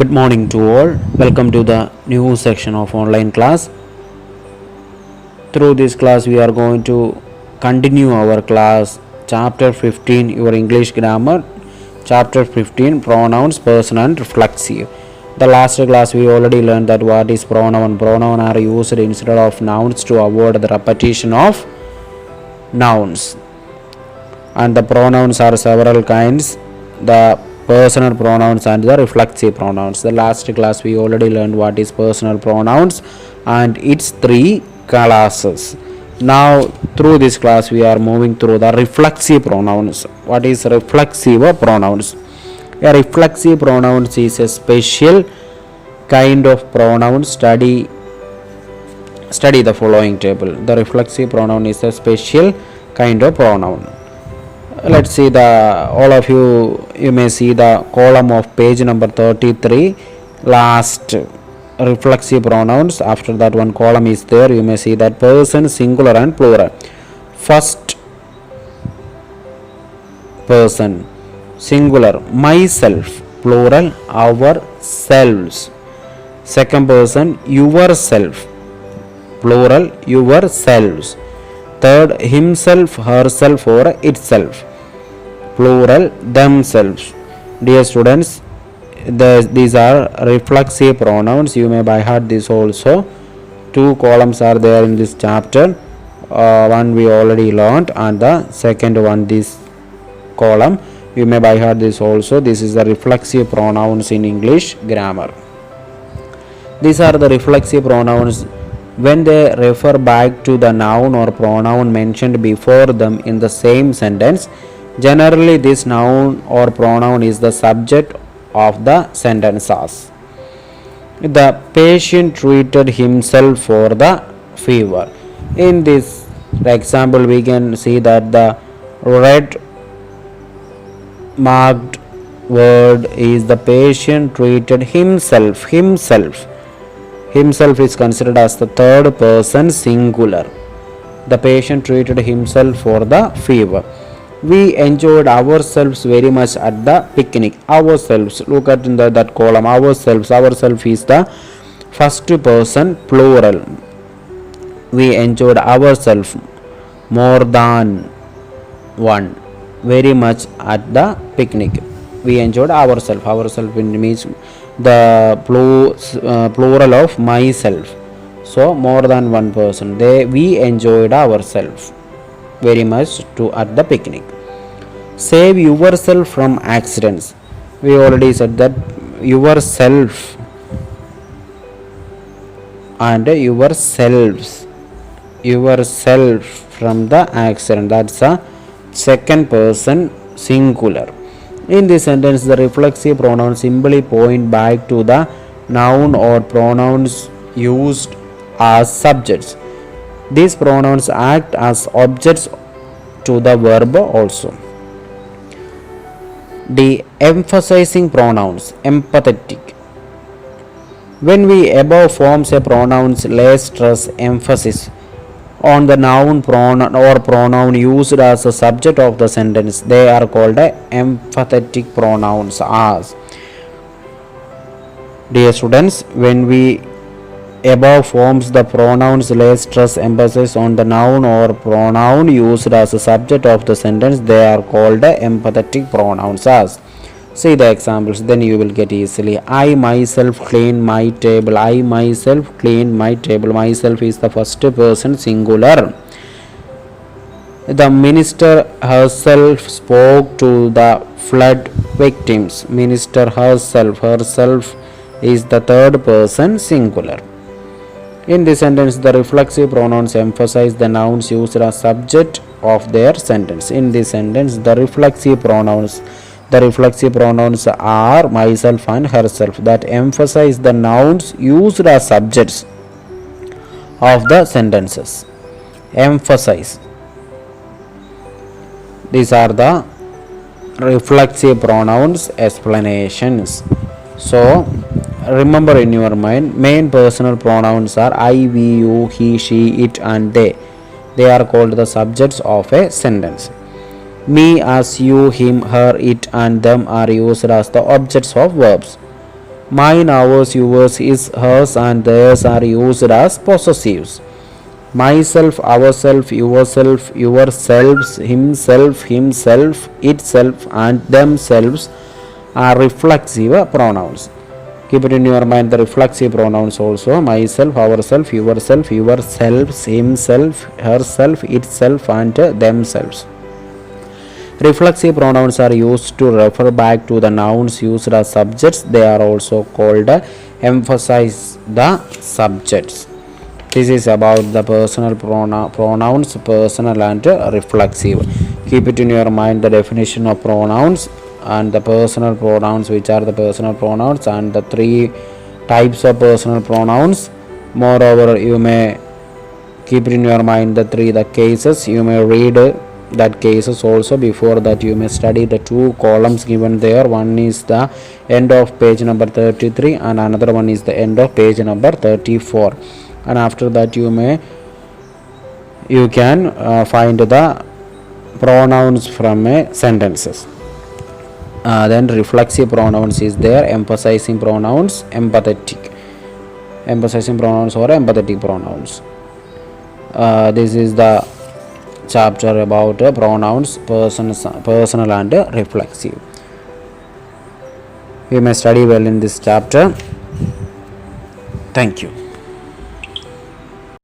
Good morning to all. Welcome to the new section of online class. Through this class, we are going to continue our class chapter 15, your English grammar. Chapter 15, pronouns, person and reflexive. The last class we already learned that what is pronoun. Pronoun are used instead of nouns to avoid the repetition of nouns. And the pronouns are several kinds. The personal pronouns and the reflexive pronouns. The last class we already learned what is personal pronouns and its three classes. Now through this class we are moving through the reflexive pronouns. What is reflexive pronouns? A reflexive pronouns is a special kind of pronoun. Study the following table. The reflexive pronoun is a special kind of pronoun. Let's see all of you may see the column of page number 33, last reflexive pronouns. After that one column is there, you may see that person, singular and plural. First person, singular, myself, plural, ourselves. Second person, yourself, plural, yourselves. Third, himself, herself or itself, plural, themselves. Dear students, these are reflexive pronouns. You may by heart this also. Two columns are there in this chapter. One we already learnt and the second one this column. You may by heart this also. This is the reflexive pronouns in English grammar. These are the reflexive pronouns when they refer back to the noun or pronoun mentioned before them in the same sentence. Generally, this noun or pronoun is the subject of the sentence. As the patient treated himself for the fever. In this example, we can see that the red marked word is the patient treated himself. Himself is considered as the third person singular. The patient treated himself for the fever. We enjoyed ourselves very much at the picnic. Ourselves, look at in that column. Ourselves is the first person plural. We enjoyed ourselves more than one, very much at the picnic. We enjoyed ourselves. Ourselves means the plural of myself. So more than one person. We enjoyed ourselves very much at the picnic. Save yourself from accidents. We already said that yourself and yourselves. Yourself from the accident. That's a second person singular. In this sentence, the reflexive pronouns simply point back to the noun or pronouns used as subjects. These pronouns act as objects to the verb also. The emphasizing pronouns, empathetic. When we above forms a pronouns lay stress emphasis on the noun pronoun or pronoun used as a subject of the sentence, they are called emphatic pronouns. As dear students, when we above forms the pronouns lay stress emphasis on the noun or pronoun used as a subject of the sentence, they are called emphatic pronouns. As see the examples, then you will get easily. I myself clean my table. I myself clean my table. Myself is the first person singular. The minister herself spoke to the flood victims. Minister herself is the third person singular. In this sentence, the reflexive pronouns emphasize the nouns used as subject of their sentence. In this sentence, the reflexive pronouns are myself and herself that emphasize the nouns used as subjects of the sentences. Emphasize. These are the reflexive pronouns explanations. So remember in your mind, main personal pronouns are I, we, you, he, she, it and they. They are called the subjects of a sentence. Me, us, you, him, her, it and them are used as the objects of verbs. Mine, ours, yours, his, hers, and theirs are used as possessives. Myself, ourself, yourself, yourselves, himself, itself, and themselves are reflexive pronouns. Keep it in your mind the reflexive pronouns also. Myself, ourself, yourselves, himself, herself, itself, and themselves. Reflexive pronouns are used to refer back to the nouns used as subjects. They are also called emphasize the subjects. This is about the personal pronouns, personal and reflexive. Keep it in your mind the definition of pronouns and the personal pronouns, which are the personal pronouns, and the three types of personal pronouns. Moreover, you may keep it in your mind the cases. You may read that cases also. Before that, you may study the two columns given there. One is the end of page number 33 and another one is the end of page number 34, and after that you can find the pronouns from sentences. Then reflexive pronouns is there, emphasizing pronouns, emphasizing pronouns or empathetic pronouns. This is the chapter about pronouns, personal and reflexive. We may study well in this chapter. Thank you.